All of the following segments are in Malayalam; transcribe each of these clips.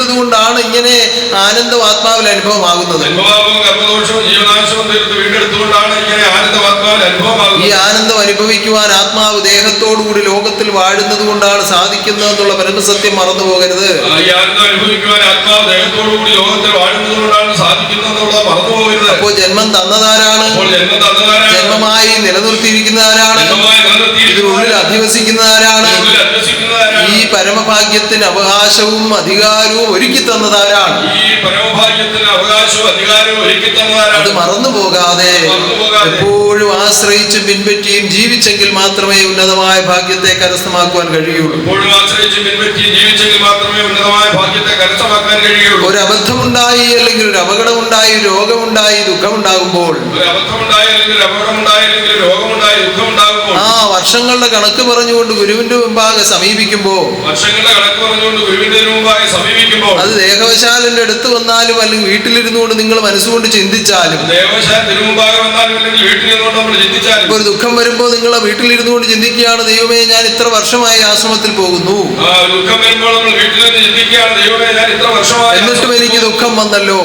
വീണ്ടെടുത്തത് കൊണ്ടാണ് ഇങ്ങനെ ആനന്ദം ആത്മാവിൽ അനുഭവമാകുന്നത്. ഈ ആനന്ദം അനുഭവിക്കുവാൻ ആത്മാവ് ദേഹത്തോടുകൂടി ലോകത്തിൽ വാഴുന്നത് കൊണ്ടാണ് സാധിക്കുന്നത് എന്നുള്ള പരമസത്യം മറന്നു പോകരുത്. അപ്പോൾ ജന്മം തന്നതാരാണ്? ജന്മമായി നിലനിർത്തിയിരിക്കുന്നതാരാണ്? ഇതിനുള്ളിൽ അധിവസിക്കുന്നതാരാണ്? ഈ പരമഭാഗ്യത്തിന് അവകാശവും അധികാരവും ഒരുക്കി തന്നതാരാണ്? അത് മറന്നു പോകാതെ എപ്പോഴും ആശ്രയിച്ചും പിൻപറ്റിയും ജീവിച്ചെങ്കിൽ മാത്രമേ ഉന്നതമായ ഭാഗ്യത്തെ കരസ്ഥമാക്കുവാൻ കഴിയുള്ളൂ. ഒരു അബദ്ധമുണ്ടായി, അല്ലെങ്കിൽ ഒരു അപകടമുണ്ടായി, രോഗമുണ്ടായി, ദുഃഖമുണ്ടാകുമ്പോൾ, ആ വർഷങ്ങളുടെ കണക്ക് പറഞ്ഞുകൊണ്ട് ഗുരുവിന്റെ മുമ്പാകെ സമീപിക്കുമ്പോൾ, അത് ദേഹവശാലിന്റെ അടുത്ത് വന്നാലും അല്ലെങ്കിൽ വീട്ടിലിരുന്നുകൊണ്ട് നിങ്ങൾ മനസ്സുകൊണ്ട് ചിന്തിച്ചാലും, ഒരു ദുഃഖം വരുമ്പോൾ നിങ്ങൾ വീട്ടിലിരുന്നുകൊണ്ട് ചിന്തിക്കുകയാണ്, ദൈവമേ ഞാൻ ഇത്ര വർഷമായി ആശ്രമത്തിൽ പോകുന്നു, എന്നിട്ടും എനിക്ക് ദുഃഖം വന്നല്ലോ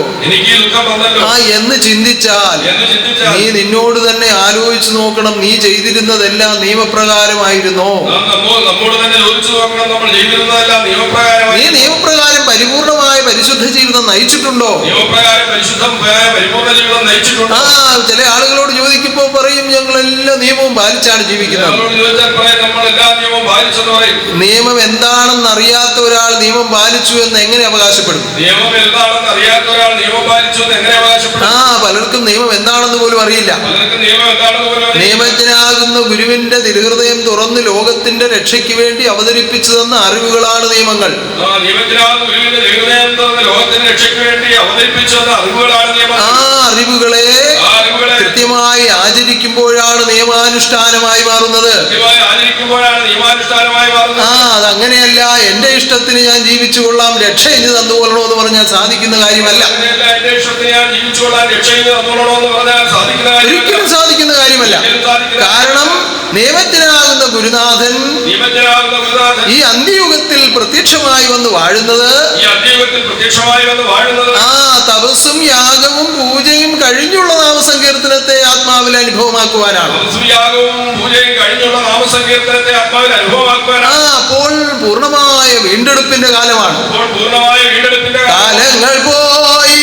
എന്ന് ചിന്തിച്ചാൽ, നീ നിന്നോട് തന്നെ ആലോചിച്ചു നോക്കണം, നീ ചെയ്തിരുന്നതെല്ലാം നിയമപ്രകാരമായിരുന്നോ? നീ നിയമപ്രകാരം പരിപൂർണമായ പരിശുദ്ധ ജീവിതം നയിച്ചിട്ടുണ്ടോ? ചില ആളുകളോട് ചോദിക്കുമ്പോൾ പറയും, ഞങ്ങളെല്ലാം നിയമവും പാലിച്ചാണ് ജീവിക്കുന്നത്. നിയമം എന്താണെന്ന് അറിയാത്ത ഒരാൾ നിയമം പാലിച്ചു എന്ന് എങ്ങനെ അവകാശപ്പെടും? പലർക്കും നിയമം എന്താണെന്ന് പോലും അറിയില്ല. നിയമജ്ഞനാകുന്ന ഗുരുവിന്റെ തിരുഹൃദയം തുറന്ന് ലോകത്തിന്റെ രക്ഷയ്ക്ക് വേണ്ടി അവതരിപ്പിച്ചു തന്ന അറിവുകളാണ് നിയമങ്ങൾ. ആ അറിവുകളെ കൃത്യമായി ആചരിക്കുമ്പോഴാണ് നിയമാനുഷ്ഠാനമായി മാറുന്നത്. അതങ്ങനെയല്ല, എന്റെ ഇഷ്ടത്തിന് ഞാൻ ജീവിച്ചു കൊള്ളാം, രക്ഷ ഇനി തന്നുകൊള്ളണോ എന്ന് പറഞ്ഞാൽ സാധിക്കുന്ന കാര്യമല്ല. ഒരിക്കലും സാധിക്കുന്ന കാര്യമല്ല. കാരണം നിയമജ്ഞനാകുന്ന ഗുരുനാഥൻ ഈ അന്ത്യയുഗത്തിൽ പ്രത്യക്ഷമായി വന്ന് വാഴുന്നത് ആ തപസ്സും യാഗവും പൂജയും കഴിഞ്ഞുള്ള നാമസങ്കീർത്തനത്തെ ആത്മാവിൽ അനുഭവമാക്കുവാനാണ്. അപ്പോൾ പൂർണ്ണമായ വീണ്ടെടുപ്പിന്റെ കാലമാണ്. കാലങ്ങൾ പോയി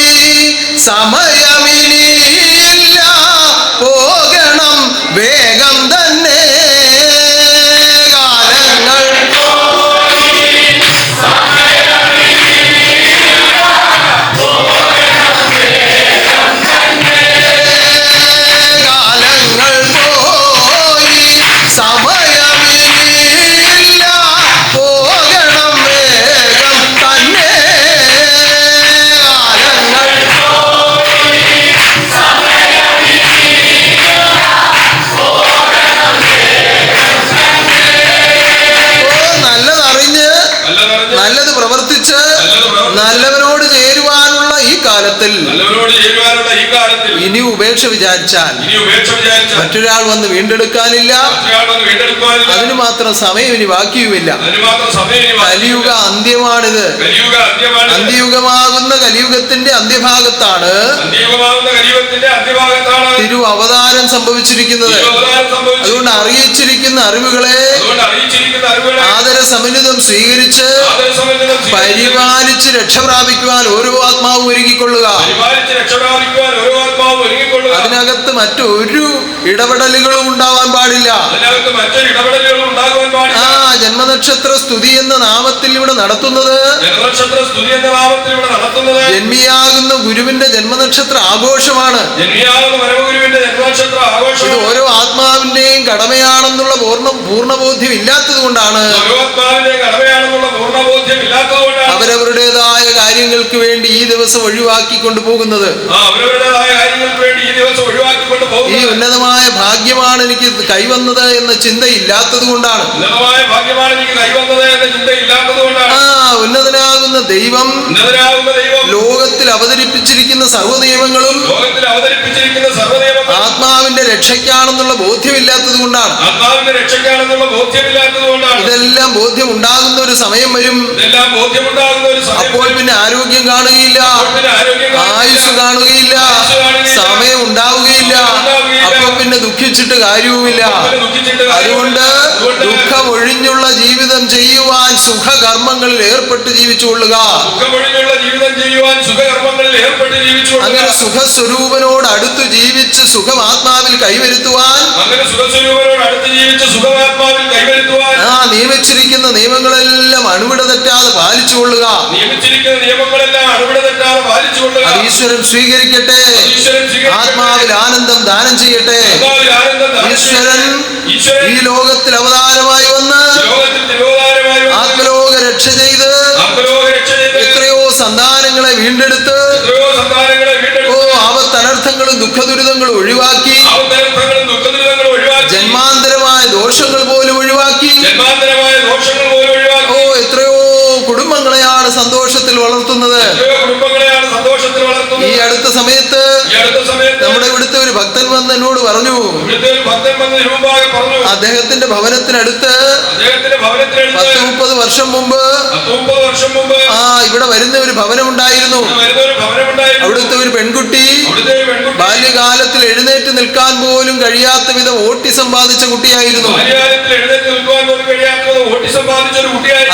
സമയമിനിയില്ല, പോകണം വേഗം തന്നെ. കാലങ്ങൾ നല്ലവനോട് ചേരുവാനുള്ള ഈ കാലത്തിൽ ഇനി ഉപേക്ഷ വിചാരിച്ചാൽ മറ്റൊരാൾ വന്ന് വീണ്ടെടുക്കാനില്ല. അതിന് മാത്രം സമയം ഇനി ബാക്കിയുമില്ല. കലിയുഗ അന്ത്യമാണിത്. അന്ത്യയുഗമാകുന്ന കലിയുഗത്തിന്റെ അന്ത്യഭാഗത്താണ് തിരു അവതാരം സംഭവിച്ചിരിക്കുന്നത്. അതുകൊണ്ട് അറിയിച്ചിരിക്കുന്ന അറിവുകളെ ആദരസമന്വിതം സ്വീകരിച്ച് പരിപാലിച്ച് രക്ഷപ്രാപിക്കുവാൻ ഓരോ ആത്മാവും ഒരുങ്ങിക്കൊള്ളുക. അതിനകത്ത് മറ്റൊരു ഇടപെടലുകളും ഉണ്ടാവാൻ പാടില്ല. ആ ജന്മനക്ഷത്ര സ്തുതി എന്ന നാമത്തിൽ ഇവിടെ നടത്തുന്നത് ജന്മിയാകുന്ന ഗുരുവിന്റെ ജന്മനക്ഷത്ര ആഘോഷമാണ്. ഇത് ഓരോ ആത്മാവിന്റെയും കടമയാണെന്നുള്ള പൂർണ്ണബോധ്യം ഇല്ലാത്തത് കൊണ്ടാണ് അവരവരുടേതായ കാര്യങ്ങൾക്ക് വേണ്ടി ഈ ദിവസം ഒഴിവാക്കി കൊണ്ടുപോകുന്നത്. ഈ ഉന്നതമായ ഭാഗ്യമാണ് എനിക്ക് കൈവന്നത് എന്ന ചിന്തയില്ലാത്തത് കൊണ്ടാണ്. ഉന്നതനാകുന്ന ദൈവം ലോകത്തിൽ അവതരിപ്പിച്ചിരിക്കുന്ന സർവ്വനിയമങ്ങളും ആത്മാവിന്റെ രക്ഷയ്ക്കാണെന്നുള്ള ബോധ്യമില്ലാത്തത് കൊണ്ടാണ്. ഇതെല്ലാം ബോധ്യം ഉണ്ടാകുന്ന ഒരു സമയം വരും. അപ്പോൾ പിന്നെ ആരോഗ്യം കാണുകയില്ല, ആയുസ് കാണുകയില്ല, സമയം ഉണ്ടാവുകയില്ല. അപ്പോൾ പിന്നെ ദുഃഖിച്ചിട്ട് കാര്യവുമില്ല. അതുകൊണ്ട് ദുഃഖം ഒഴിഞ്ഞുള്ള ജീവിതം ചെയ്യുവാൻ സുഖകർമ്മങ്ങളിൽ ഏർപ്പെട്ട് ജീവിച്ചുകൊള്ളുക. അങ്ങനെ സുഖസ്വരൂപനോട് അടുത്ത് ജീവിച്ച് സുഖം ആത്മാവിൽ കൈവരുത്തുവാൻ ആ നിയമിച്ചിരിക്കുന്ന നിയമങ്ങളെല്ലാം അണുവിട തെറ്റാതെ പാലിച്ചുകൊള്ളുക. അത് ഈശ്വരൻ സ്വീകരിക്കട്ടെ. ആത്മാവിൽ ആനന്ദം ദാനം ചെയ്യട്ടെ. ഈശ്വരൻ ഈ ലോകത്തിൽ അവതാരമായി വന്ന് ആത്മലോക രക്ഷ ചെയ്ത് എത്രയോ സന്താനങ്ങളെ വീണ്ടെടുത്ത് ആപത്തനർത്ഥങ്ങളും ദുഃഖദുരിതങ്ങളും ഒഴിവാക്കി ജന്മാന്തരമായ ദോഷങ്ങൾ പോലും ഒഴിവാക്കി എത്രയോ കുടുംബങ്ങളെയാണ് സന്തോഷത്തിൽ വളർത്തുന്നത്. ഈ അടുത്ത സമയത്ത് നമ്മുടെ ഇവിടുത്തെ ഒരു ഭക്തൻ വന്ന് എന്നോട് പറഞ്ഞു, അദ്ദേഹത്തിന്റെ ഭവനത്തിനടുത്ത് 10-30 വർഷം മുമ്പ് ഇവിടെ വരുന്ന ഒരു ഭവനം ഉണ്ടായിരുന്നു. അവിടുത്തെ ഒരു പെൺകുട്ടി ബാല്യകാലത്തിൽ എഴുന്നേറ്റ് നിൽക്കാൻ പോലും കഴിയാത്ത വിധം ഓട്ടിസം ബാധിച്ച കുട്ടിയായിരുന്നു.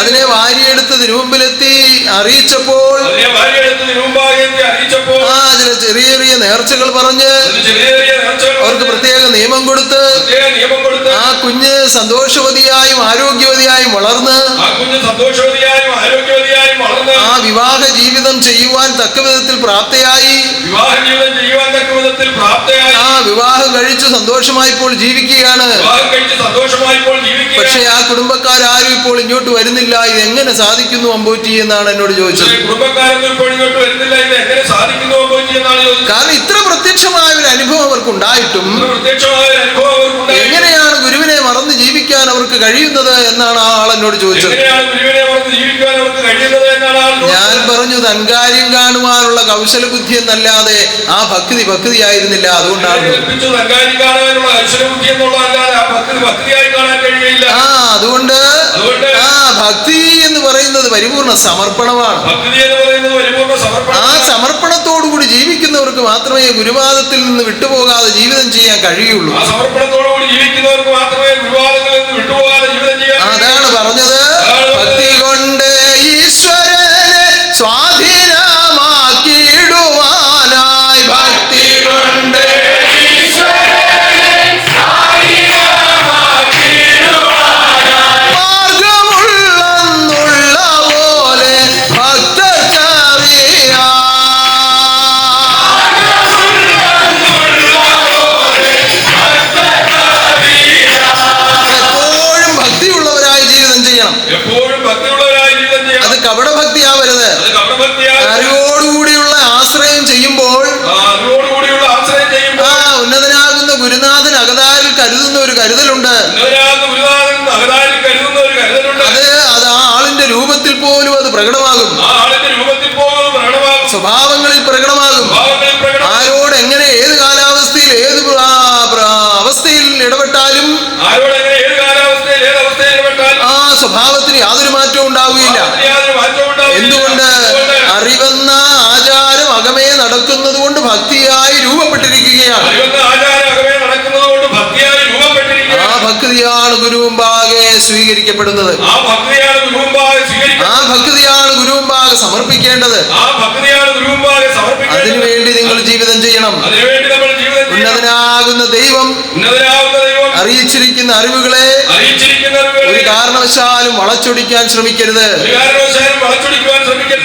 അതിനെ വാരിയെടുത്ത് തിരുമുമ്പിലെത്തി അറിയിച്ചപ്പോൾ അതിന് ചെറിയ ചെറിയ നേർച്ചകൾ പറഞ്ഞ് അവർക്ക് പ്രത്യേക നിയമം കൊടുത്ത് ആ കുഞ്ഞ് സന്തോഷവതിയായും ആരോഗ്യവതിയായും വളർന്ന് ആ വിവാഹ ജീവിതം ചെയ്യുവാൻ തക്ക വിധത്തിൽ പ്രാപ്തയായി ആ വിവാഹം കഴിച്ച് സന്തോഷമായി ഇപ്പോൾ ജീവിക്കുകയാണ്. പക്ഷെ ആ കുടുംബക്കാരും ഇപ്പോൾ ഇങ്ങോട്ട് വരുന്നില്ല. ഇത് എങ്ങനെ സാധിക്കുന്നു അമ്പോറ്റി എന്നാണ് എന്നോട് ചോദിച്ചത്. കാരണം ഇത്ര പ്രത്യക്ഷമായ ഒരു അനുഭവം അവർക്ക് ഉണ്ടായിട്ടും എങ്ങനെയാണ് ഗുരുവിനെ മറന്ന് ജീവിക്കാൻ അവർക്ക് കഴിയുന്നത് എന്നാണ് ആ ആൾ എന്നോട് ചോദിച്ചത്. ഞാൻ പറഞ്ഞു, തൻകാര്യം കാണുവാനുള്ള കൗശല ബുദ്ധി എന്നല്ലാതെ ആ ഭക്തിയായിരുന്നില്ല. അതുകൊണ്ടാണ് അതുകൊണ്ട് ആ ഭക്തി എന്ന് പറയുന്നത് പരിപൂർണ സമർപ്പണമാണ്. ആ സമർപ്പണത്തോടുകൂടി ജീവിക്കുന്നവർക്ക് മാത്രമേ ഗുരുവാദത്തിൽ നിന്ന് വിട്ടുപോകാതെ ജീവിതം ചെയ്യാൻ കഴിയുള്ളൂ. അതാണ് പറഞ്ഞത്, ഭക്തി കൊണ്ട് ഈശ്വരനെ സ്വാധീനമാക്കിയിടുവാനായി. ഭക്തി കൊണ്ട് മാർഗമുള്ള പോലെ ഭക്തർക്കറിയാം. എപ്പോഴും ഭക്തിയുള്ളവരായി ജീവിതം ചെയ്യണം. അത് കപടഭക്തിയാവരുത്. അറിവോടുകൂടിയുള്ള ആശ്രയം ചെയ്യുമ്പോൾ ഉന്നതനാകുന്ന ഗുരുനാഥൻ അകതാരിൽ കരുതുന്ന ഒരു കരുതലുണ്ട്. അത് ആ ആളിന്റെ രൂപത്തിൽ പോലും അത് പ്രകടമാകും, സ്വഭാവങ്ങളിൽ പ്രകടമാകും. ആരോട് എങ്ങനെ ഏത് കാലാവസ്ഥയിൽ ഏത് അവസ്ഥയിൽ ഇടപെട്ടാലും ആ സ്വഭാവത്തിന് യാതൊരു മാറ്റവും ഉണ്ടാവുകയില്ല. എന്തുകൊണ്ട്? അറിവെന്ന ആചാരം അകമേ നടക്കുന്നത് കൊണ്ട് ഭക്തിയായി രൂപപ്പെട്ടിരിക്കുകയാണ്. ആ ഭക്തിയാണ് ഗുരുമുമ്പാകെ സ്വീകരിക്കപ്പെടുന്നത്. ആ ഭക്തിയാണ് ഗുരുമുമ്പാകെ സമർപ്പിക്കേണ്ടത്. അതിനുവേണ്ടി നിങ്ങൾ ജീവിതം ചെയ്യണം. ഉന്നതനാകുന്ന ദൈവം അറിയിച്ചിരിക്കുന്ന അറിവുകളെ ഒരു കാരണവശാലും വളച്ചൊടിക്കാൻ ശ്രമിക്കരുത്.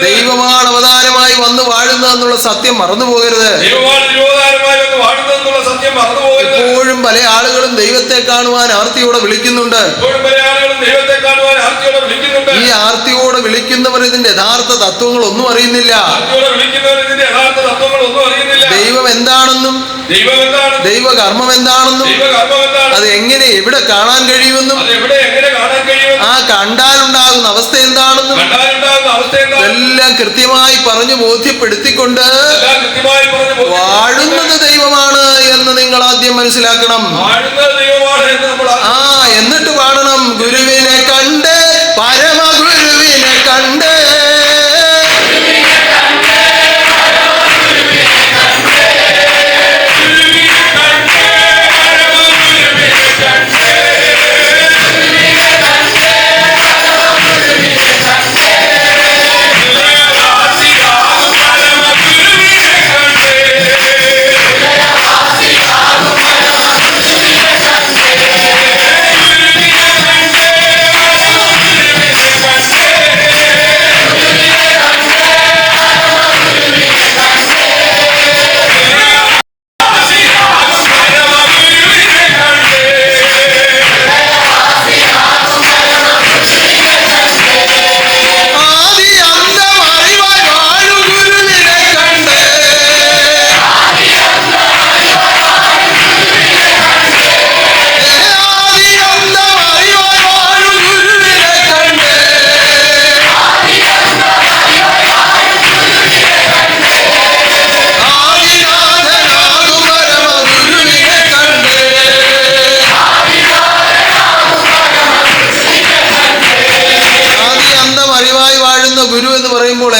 ദൈവമാണ് അവതാരമായി വന്ന് വാഴുന്നതെന്നുള്ള സത്യം മറന്നു പോകരുത്. എപ്പോഴും പല ആളുകളും ദൈവത്തെ കാണുവാൻ ആർത്തിയോടെ വിളിക്കുന്നുണ്ട്. ഈ ആർത്തിയോടെ വിളിക്കുന്നവർ ഇതിന്റെ യഥാർത്ഥ തത്വങ്ങൾ ഒന്നും അറിയുന്നില്ല. ദൈവം എന്താണെന്നും ദൈവകർമ്മം എന്താണെന്നും അത് എങ്ങനെ എവിടെ കാണാൻ കഴിയുമെന്നും ആ കണ്ടാലുണ്ടാകുന്ന അവസ്ഥ എന്താണെന്നും എല്ലാം കൃത്യമായി പറഞ്ഞു ബോധ്യപ്പെടുത്തിക്കൊണ്ട് വാഴുന്നത് ദൈവമാണ് എന്ന് നിങ്ങൾ ആദ്യം മനസ്സിലാക്കണം. എന്നിട്ട് പാടണം, ഗുരുവിനെ കണ്ട് പരമഗുരുവിനെ കണ്ട്.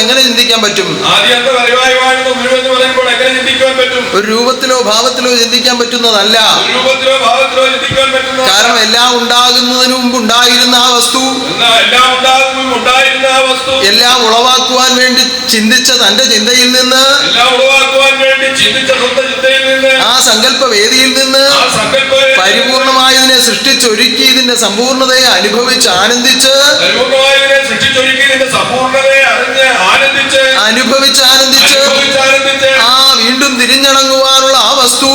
എങ്ങനെ ചിന്തിക്കാൻ പറ്റും? ഒരു രൂപത്തിലോ ഭാവത്തിലോ ചിന്തിക്കാൻ പറ്റുന്നതല്ല. കാരണം എല്ലാം ഉണ്ടാകുന്നതിന് മുമ്പ് ഉണ്ടായിരുന്ന ആ വസ്തു, എല്ലാം ഉളവാക്കുവാൻ വേണ്ടി ചിന്തിച്ച തന്റെ ചിന്തയിൽ നിന്ന്, ആ സങ്കല്പവേദിയിൽ നിന്ന് പരിപൂർണമായി ഇതിനെ സൃഷ്ടിച്ചൊരുക്കി ഇതിന്റെ സമ്പൂർണതയെ അനുഭവിച്ച് ആനന്ദിച്ച് അനുഭവിച്ച് ആ വീണ്ടും തിരിഞ്ഞടങ്ങുവാനുള്ള ആ വസ്തു,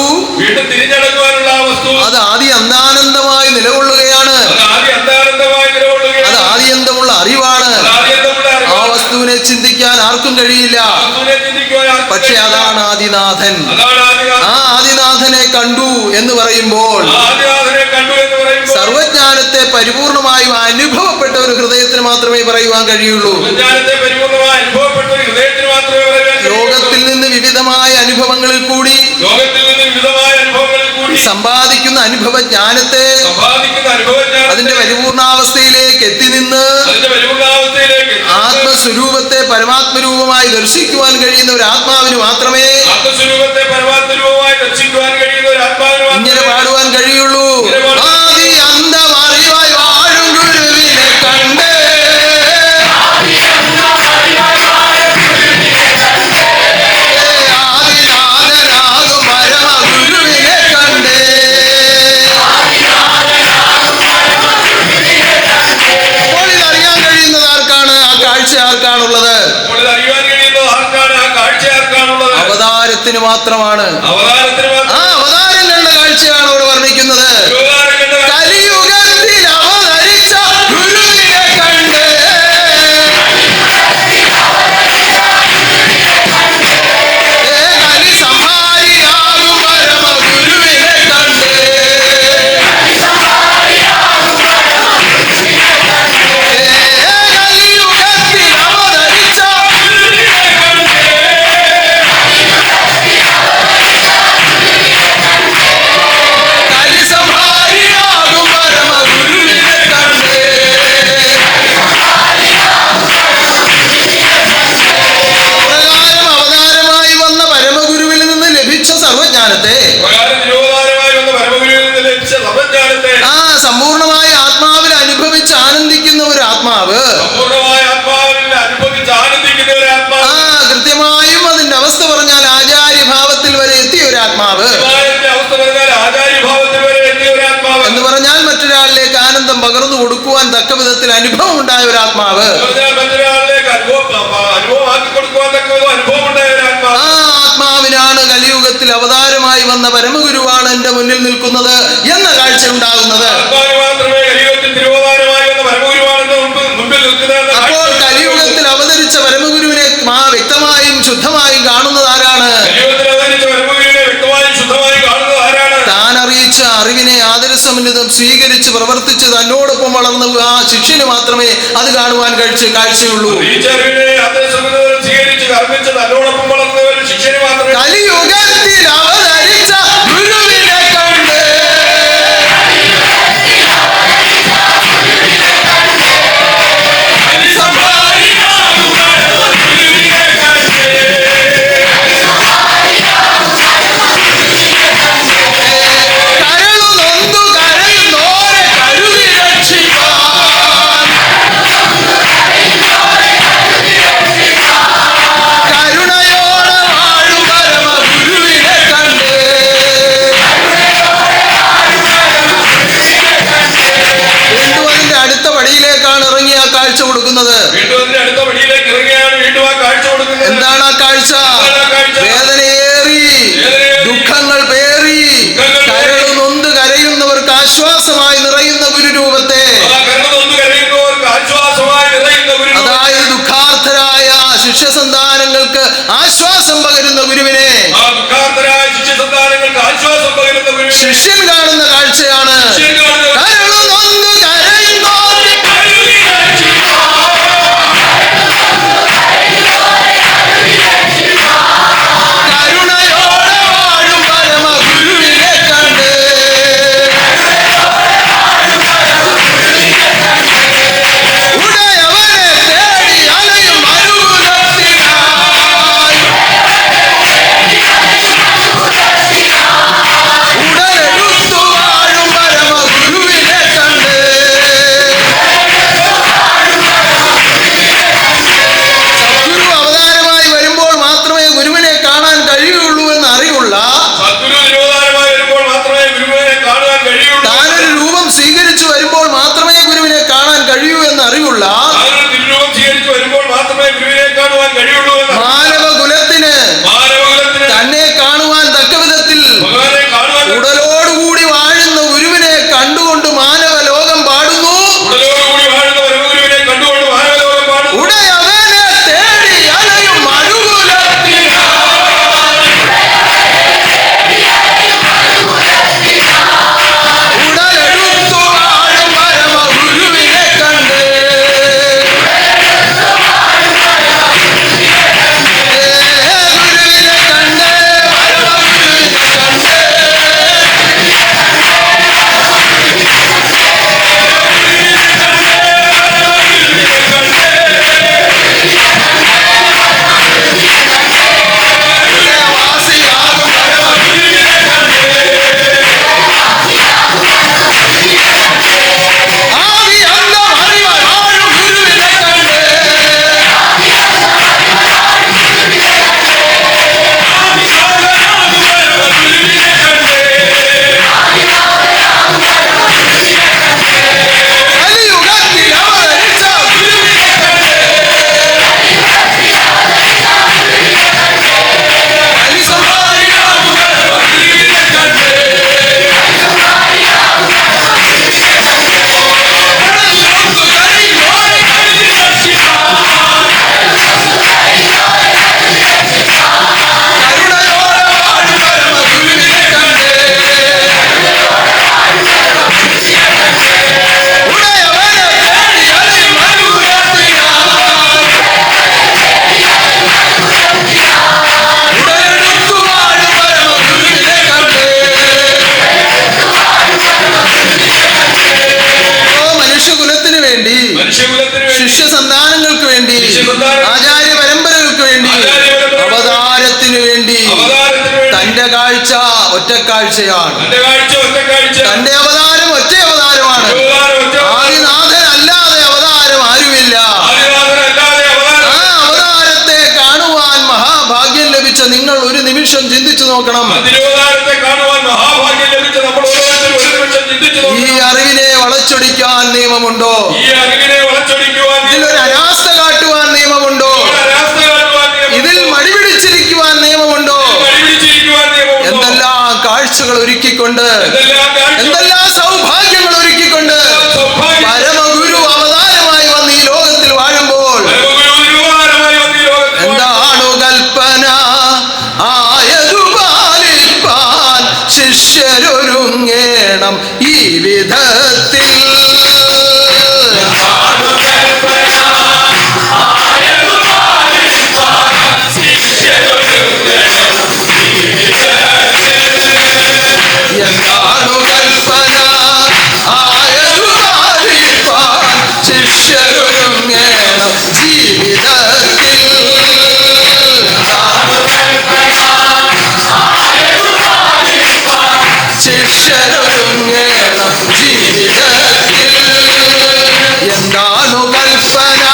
അത് ആദി അന്താനന്ദമായി നിലകൊള്ളുകയാണ്. അത് ആദിയന്തമുള്ള അറിവാണ്. ആ വസ്തുവിനെ ചിന്തിക്കാൻ ആർക്കും കഴിയില്ല. പക്ഷെ അതാണ് ആദിനാഥൻ. ആ ആദിനാഥനെ കണ്ടു എന്ന് പറയുമ്പോൾ സർവജ്ഞാനത്തെ പരിപൂർണമായും അനുഭവപ്പെട്ട ഒരു ഹൃദയത്തിന് മാത്രമേ പറയുവാൻ കഴിയുള്ളൂ. ലോകത്തിൽ നിന്ന് വിവിധമായ അനുഭവങ്ങളിൽ കൂടി സമ്പാദിക്കുന്ന അനുഭവജ്ഞാനത്തെ അതിന്റെ പരിപൂർണാവസ്ഥയിലേക്ക് എത്തി നിന്ന് ആത്മസ്വരൂപത്തെ പരമാത്മരൂപമായി ദർശിക്കുവാൻ കഴിയുന്ന ഒരു ആത്മാവിന് മാത്രമേ ഇങ്ങനെ പാടുവാൻ കഴിയുള്ളൂ. ആദി അന്തമറിവായി വാഴും ഗുരുവിനെ കണ്ട്, ആദിനാഥനാകും പരമഗുരുവിനെ കണ്ട്. അപ്പോൾ ഇതറിയാൻ കഴിയുന്നത് ആർക്കാണ്? ആ കാഴ്ച ആർക്കാണുള്ളത്? അവതാരത്തിന് മാത്രമാണ്. ആ അവതാരം കണ്ട കാഴ്ചയാണ് അവിടെ വർണ്ണിക്കുന്നത്. കലിയുഗത്തിൽ അവതരിച്ച ഗുരുവിനെ കണ്ട്, കലി സംഹാരിയാകും പരമഗുരുവിനെ കണ്ട്. കലിയുഗത്തിൽ അവതരിച്ച സമ്പൂർണമായ ആത്മാവിൽ അനുഭവിച്ച് ആനന്ദിക്കുന്ന ഒരു ആത്മാവ്, കൃത്യമായും അതിന്റെ അവസ്ഥ പറഞ്ഞാൽ ആചാര്യഭാവത്തിൽ വരെ എത്തിയ ഒരു ആത്മാവ് എന്ന് പറഞ്ഞാൽ മറ്റൊരാളിലേക്ക് ആനന്ദം പകർന്നു കൊടുക്കുവാൻ തക്ക വിധത്തിൽ അനുഭവം ഉണ്ടായ ഒരു ആത്മാവ്. ആ ആത്മാവിനാണ് കലിയുഗത്തിൽ അവതാരമായി വന്ന പരമഗുരുവാണ് എന്റെ മുന്നിൽ നിൽക്കുന്നത് എന്ന കാഴ്ച ഉണ്ടാകുന്നത്. അപ്പോൾ കലിയുഗത്തിൽ അവതരിച്ച പരമഗുരുവിനെ വ്യക്തമായും ശുദ്ധമായും കാണുന്നത് ആരാണ്? താൻ അറിയിച്ച അറിവിനെ ആദരസമന്വിതം സ്വീകരിച്ച് പ്രവർത്തിച്ച് തന്നോടൊപ്പം വളർന്ന ആ ശിഷ്യന് മാത്രമേ അത് കാണുവാൻ കാഴ്ചയുള്ളൂ. കലിയുഗത്തിൽ അവതരിച്ച ഗുരുവിനെ സന്താനങ്ങൾക്ക് ആശ്വാസം പകരുന്ന ഗുരുവിനെ ശിഷ്യൻ കാണുന്ന കാഴ്ചയാണ്. മാനവകുലത്തിന് തന്നെ കാണുവാൻ തക്ക വിധത്തിൽ ഉടലോടുകൂടി വാഴുന്ന ഗുരുവിനെ കണ്ടുകൊണ്ട് മാനവ ലോകം പാടുന്നു. ഉടയവനെ തേടി അലയും ഉടലെടുത്തു വാഴും പരമ ഗുരുവിനെ കണ്ട് ശിഷ്യ സന്താനങ്ങൾക്ക് വേണ്ടി ആചാര്യ പരമ്പരകൾക്ക് വേണ്ടി അവതാരത്തിന് വേണ്ടി തന്റെ കാഴ്ച ഒറ്റക്കാഴ്ചയാണ്. തന്റെ അവതാരം ഒറ്റ അവതാരമാണ്. ആദിനാഥൻ അല്ലാതെ അവതാരം ആരുമില്ല. ആ അവതാരത്തെ കാണുവാൻ മഹാഭാഗ്യം ലഭിച്ച നിങ്ങൾ ഒരു നിമിഷം ചിന്തിച്ചു നോക്കണം. ഈ അറിവിനെ വളച്ചൊടിക്കാൻ നിയമമുണ്ടോ? ഇതിലൊരു അനാസ്ഥ കാട്ടുവാൻ നിയമമുണ്ടോ? ഇതിൽ മടിപിടിച്ചിരിക്കുവാൻ നിയമമുണ്ടോ? എന്തെല്ലാം കാഴ്ചകൾ ഒരുക്കിക്കൊണ്ട്, എന്തെല്ലാം സൗഭാഗ്യങ്ങൾ ഒരുക്കിക്കൊണ്ട് പരമഗുരു അവതാരമായി വന്ന് ഈ ലോകത്തിൽ വാഴുമ്പോൾ എന്താണു കൽപ്പന ആയതു പാലിപ്പാൻ ശിഷ്യരൊരുങ്ങേണം ഈ വിധത്തിൽ. എന്താണ് കൽപ്പന ആയതു പാലിപ്പാൻ ശിഷ്യരൊരുങ്ങേണം ജീവിതത്തിൽ. ശിഷ്യരൊരുങ്ങേണം ജീവിതത്തിൽ. എന്താണ് കൽപ്പന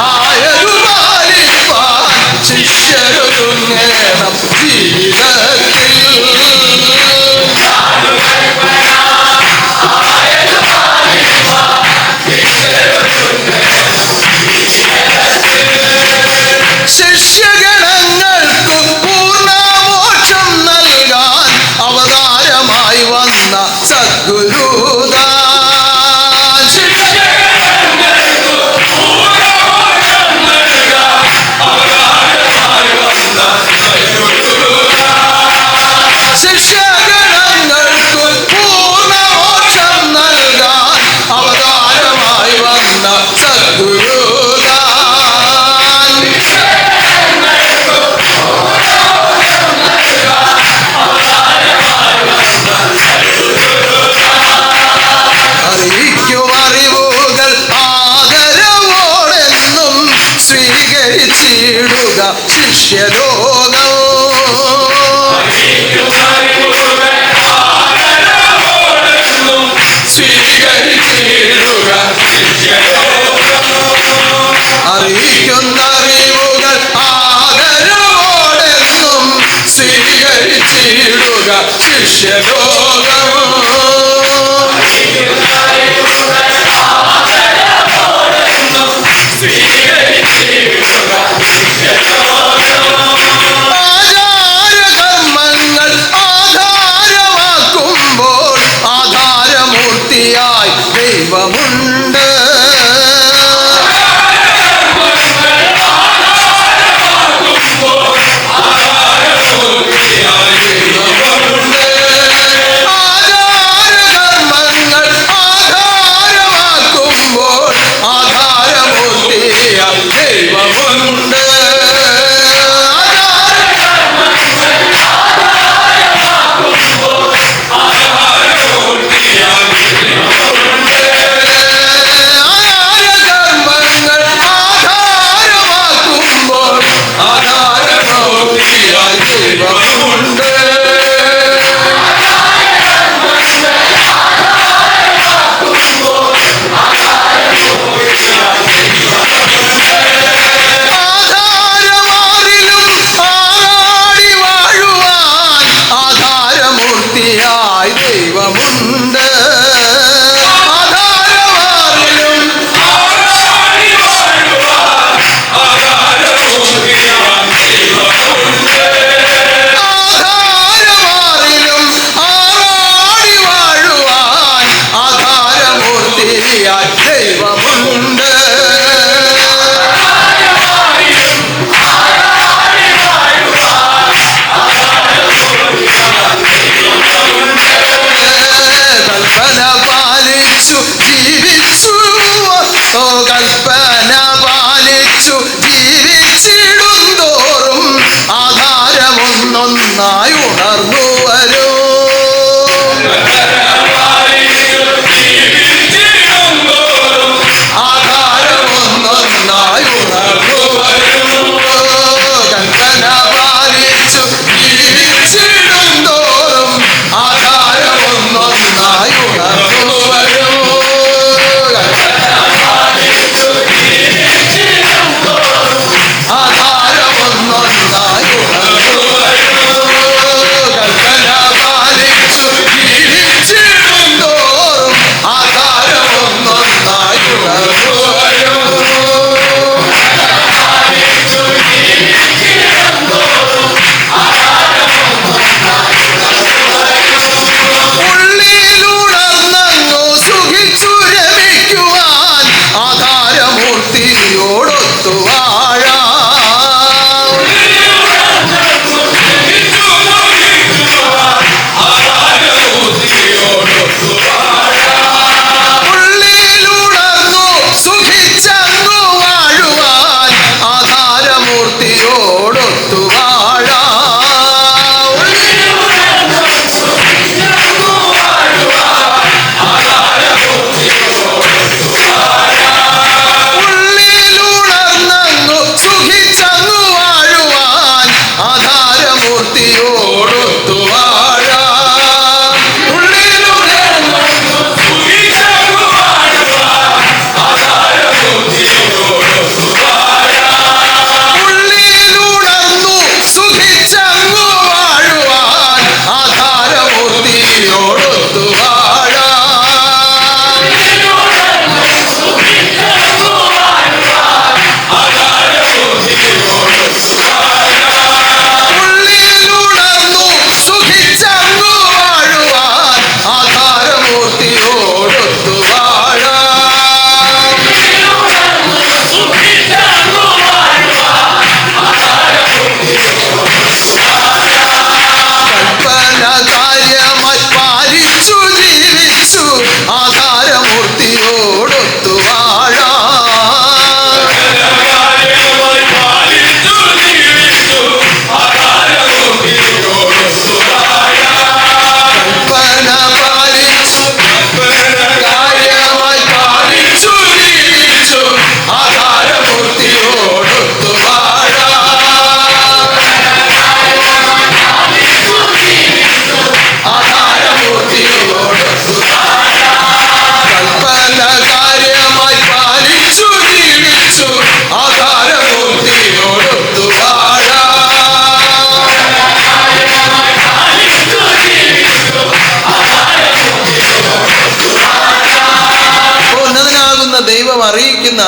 ആയതു പാലിപ്പാൻ ശിഷ്യരൊരുങ്ങേണം ജീവിതത്തിൽ. ശിഷ്യഗണങ്ങൾക്കു പൂർണ്ണമോക്ഷം നൽകാൻ അവതാരമായി വന്ന സദ്ഗുരുദാൻ. ശിഷ്യഗണങ്ങൾക്കു പൂർണ്ണമോക്ഷം നൽകാൻ അവതാരമായി ശിഷ്യലോകം. അറിയിക്കുന്ന അറിവുകൾ ആദരവോടെന്നും സ്വീകരിച്ചിടുക ശിഷ്യലോകം. ആചാരകർമ്മങ്ങൾ ആധാരമാക്കുമ്പോൾ ആധാരമൂർത്തിയായി ദൈവമുണ്ട്.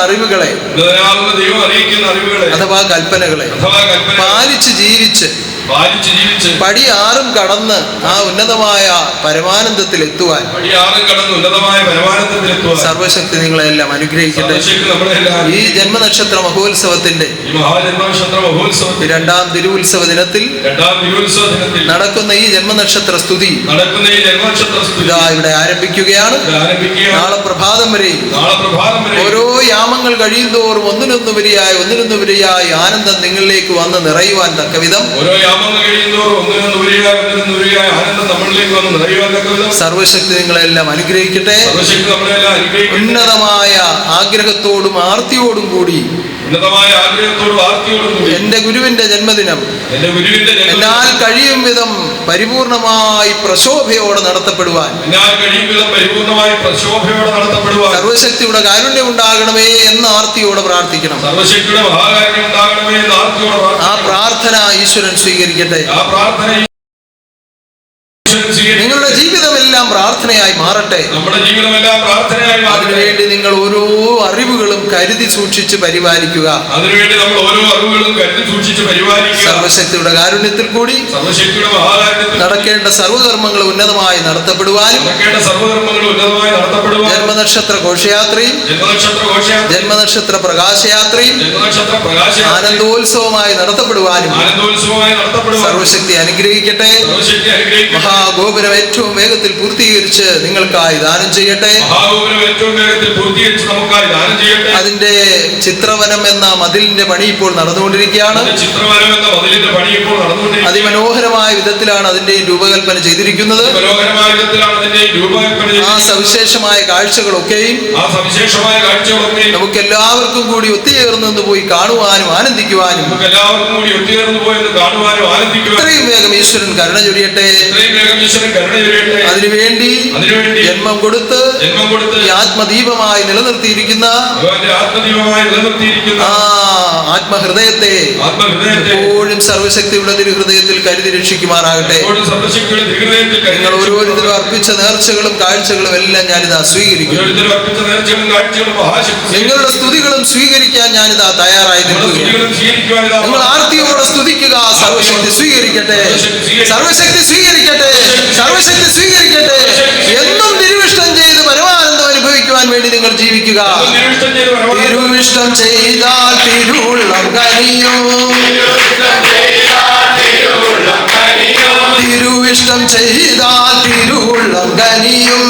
അറിവുകളെ അഥവാ കൽപ്പനകളെ പാലിച്ച് ജീവിച്ച് പടി 6 കടന്ന് ആ ഉന്നതമായ പരമാനന്ദത്തിൽ എത്തുവാൻ സർവശക്തി നിങ്ങളെല്ലാം അനുഗ്രഹിക്കട്ടെ. ഈ ജന്മനക്ഷത്ര മഹോത്സവത്തിന്റെ 2ാം തിരുവുത്സവ ദിനത്തിൽ നടക്കുന്ന ഈ ജന്മനക്ഷത്ര സ്തുതി ഇതാ ഇവിടെ ആരംഭിക്കുകയാണ്. നാളെ പ്രഭാതം വരെയും ഓരോ യാമങ്ങൾ കഴിയുന്തോറും ഒന്നിനൊന്നുപരിയായി ആനന്ദം നിങ്ങളിലേക്ക് വന്ന് നിറയുവാൻ തക്കവിധം സർവശക്തി നിങ്ങളെല്ലാം അനുഗ്രഹിക്കട്ടെ. ഉന്നതമായ ആഗ്രഹത്തോടും ആർത്തിയോടും കൂടി എന്റെ ഗുരുവിന്റെ ജന്മദിനം എന്നാൽ കഴിയും വിധം പരിപൂർണമായി പ്രശോഭയോടെ നടത്തപ്പെടുവാൻ സർവശക്തിയുടെ കാരുണ്യം ഉണ്ടാകണമേ എന്ന ആർത്തിയോടെ പ്രാർത്ഥിക്കണം. ആ പ്രാർത്ഥന ഈശ്വരൻ സ്വീകരിക്കട്ടെ. നിങ്ങളുടെ ജീവിതമെല്ലാം പ്രാർത്ഥനയായി മാറട്ടെ. അതിനുവേണ്ടി നിങ്ങൾ ഓരോ അറിവുകളും കരുതി സൂക്ഷിച്ച് പരിപാലിക്കുക. സർവശക്തിയുടെ കാരുണ്യത്തിൽ കൂടി നടക്കേണ്ട സർവകർമ്മങ്ങൾ ഉന്നതമായി നടത്തപ്പെടുവാനും ജന്മനക്ഷത്ര ഘോഷയാത്രയും ജന്മനക്ഷത്ര പ്രകാശയാത്രയും ആനന്ദോത്സവമായി നടത്തപ്പെടുവാനും സർവശക്തി അനുഗ്രഹിക്കട്ടെ. മഹാഗോപുരം ഏറ്റവും വേഗത്തിൽ പൂർത്തീകരിച്ച് നിങ്ങൾക്കായി ദാനം ചെയ്യട്ടെ. അതിന്റെ ചിത്രവനം എന്ന മതിലിന്റെ പണി ഇപ്പോൾ നടന്നുകൊണ്ടിരിക്കുകയാണ്. അതിമനോഹരമായ വിധത്തിലാണ് അതിന്റെ രൂപകൽപ്പന ചെയ്തിരിക്കുന്നത്. ആ സവിശേഷമായ കാഴ്ചകളൊക്കെയും നമുക്ക് എല്ലാവർക്കും കൂടി ഒത്തുചേർന്ന് പോയി കാണുവാനും ആനന്ദിക്കുവാനും ഇത്രയും വേഗം ഈശ്വരൻ കരുണ ചൊരിയട്ടെ. അതിനുവേണ്ടി ജന്മം കൊടുത്ത് ഈ ആത്മദീപമായി നിലനിർത്തിയിരിക്കുന്ന ആ ആത്മഹൃദയത്തെ എപ്പോഴും സർവശക്തിയുള്ള തിരുഹൃദയത്തിൽ കരുതി രക്ഷിക്കുമാറാകട്ടെ. നിങ്ങൾ ഓരോരുത്തരും അർപ്പിച്ച നേർച്ചകളും കാഴ്ചകളും എല്ലാം ഞാനിതാ സ്വീകരിക്കും. നിങ്ങളുടെ സ്തുതികളും സ്വീകരിക്കാൻ ഞാനിതാ തയ്യാറായി നിൽക്കുകയാണ്. നിങ്ങൾ ആർത്തിയോടെ സ്തുതിക്കുക. സർവശക്തി സ്വീകരിക്കട്ടെ. സർവശക്തി സ്വീകരിക്കട്ടെ. സർവശക്തി സ്വീകരിക്കട്ടെ. എന്നും തിരുവിഷ്ടം ചെയ്ത് പരമാനന്ദം അനുഭവിക്കുവാൻ വേണ്ടി നിങ്ങൾ ജീവിക്കുക. തിരുവിഷ്ടം ചെയ്താൽ തിരുവുള്ളം കനിയും. തിരുവിഷ്ടം ചെയ്താൽ തിരുവുള്ളം കനിയും.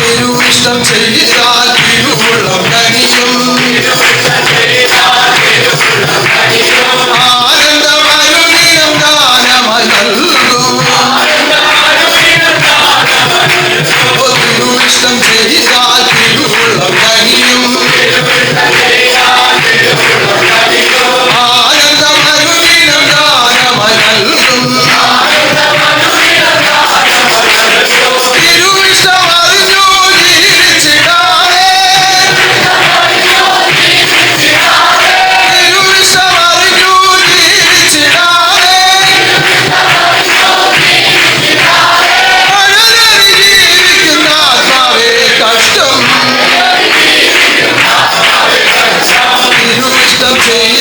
തിരുവിഷ്ടം ചെയ്താൽ തിരുവുള്ളം കനിയും. ആനന്ദമരുളിനം ഗാനമായി നൽകും. തിരുവിഷ്ടം ചെയ്താൽ തിരുവുള്ളം കനിയും. ആനന്ദമരുളിനം ഗാനമായി നൽകും. തിരുവിഷ്ടം അറിഞ്ഞു ജീവിച്ചിടാനേ. തിരുവിഷ്ടം അറിഞ്ഞു ജീവിച്ചിടാനേ. അഴലറി ജീവിക്കുന്ന ആത്മാവേ കഷ്ടം. തിരുവിഷ്ടം ചെയ്യും.